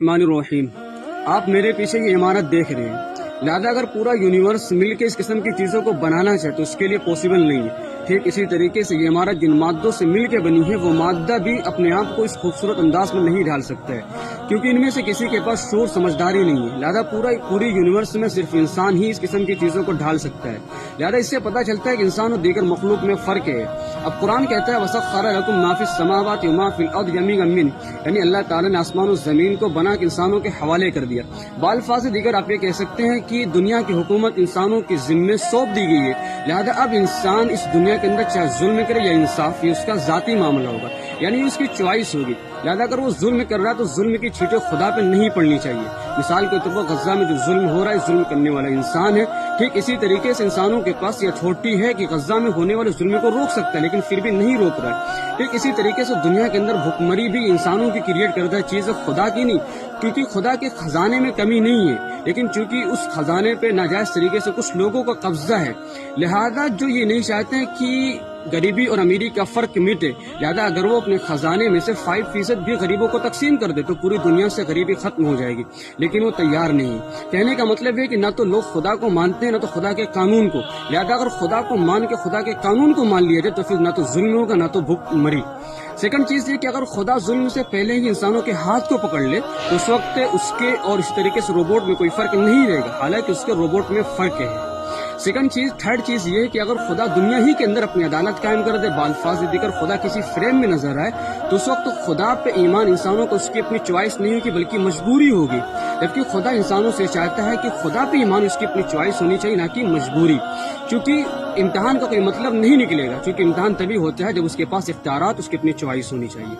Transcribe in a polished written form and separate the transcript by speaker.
Speaker 1: रहीम। आप मेरे पीछे ये इमारत देख रहे हैं। लिहाजा अगर पूरा यूनिवर्स मिल के इस किस्म की चीज़ों को बनाना चाहे तो उसके लिए पॉसिबल नहीं है। ठीक इसी तरीके से ये इमारत जिन मादों से मिल के बनी है वो मादा भी अपने आप को इस खूबसूरत अंदाज में नहीं ढाल सकता है, क्योंकि इनमें से किसी के पास शोर समझदारी नहीं है। लिहाजा पूरी यूनिवर्स में सिर्फ इंसान ही इस किस्म की चीज़ों को ढाल सकता है। लिहाजा इससे पता चलता है कि इंसान और दीगर मखलूक में फ़र्क है। अब कुरान कहता है वसख्खर लकुम मा फिस समावाति व मा फिल अर्द जमीअन मिन, यानी अल्लाह ताला ने आसमान और ज़मीन को बना के इंसानों के हवाले कर दिया। बाल्फाज़ दीगर आप ये कह सकते हैं कि दुनिया की हुकूमत इंसानों के जिम्मे सौंप दी गई है। लिहाजा अब इंसान इस दुनिया के अंदर चाहे जुल्म करे या इंसाफ, ये उसका ज़ाती मामला होगा, यानी उसकी चॉइस होगी। लिहाजा अगर वो जुल्म कर रहा है तो जुल्म की छींटें खुदा पे नहीं पड़नी चाहिए। मिसाल के तौर पर गजा में जो जुल्म हो रहा है, जुल्म करने वाला इंसान है। ठीक इसी तरीके से इंसानों के पास यह अथॉरिटी है कि गजा में होने वाले जुल्म को रोक सकता है, लेकिन फिर भी नहीं रोक रहा है। ठीक इसी तरीके से दुनिया के अंदर भुखमरी भी इंसानों की क्रिएट करता चीज़ है, खुदा की नहीं, क्योंकि खुदा के खजाने में कमी नहीं है, लेकिन चूंकि उस खजाने पे नाजायज तरीके से कुछ लोगों का कब्जा है। लिहाजा जो ये नहीं चाहते हैं कि गरीबी और अमीरी का फर्क मिटे, लिहाजा अगर वो अपने खजाने में से 5% भी गरीबों को तकसीम कर दे तो पूरी दुनिया से गरीबी खत्म हो जाएगी, लेकिन वो तैयार नहीं। कहने का मतलब है कि ना तो लोग खुदा को मानते हैं ना तो खुदा के कानून को। लिहाजा अगर खुदा को मान के खुदा के कानून को मान लिया जाए तो फिर ना तो जुल्म होगा ना तो भूख मरी। सेकंड चीज़ ये कि अगर खुदा जुल्म से पहले ही इंसानों के हाथ को पकड़ ले तो उस वक्त उसके और इस तरीके से रोबोट में कोई फर्क नहीं रहेगा, हालांकि उसके रोबोट में फर्क है। थर्ड चीज ये है कि अगर खुदा दुनिया ही के अंदर अपनी अदालत कायम कर दे, बाल्फाज दिकर खुदा किसी फ्रेम में नजर आए, तो उस वक्त खुदा पे ईमान इंसानों को उसकी अपनी चॉइस नहीं होगी बल्कि मजबूरी होगी। जबकि खुदा इंसानों से चाहता है कि खुदा पे ईमान उसकी अपनी चॉइस होनी चाहिए, ना कि मजबूरी। क्योंकि इम्तहान का कोई मतलब नहीं निकलेगा, क्योंकि इम्तहान तभी होता है जब उसके पास इख्तियारात उसकी अपनी चॉइस होनी चाहिए।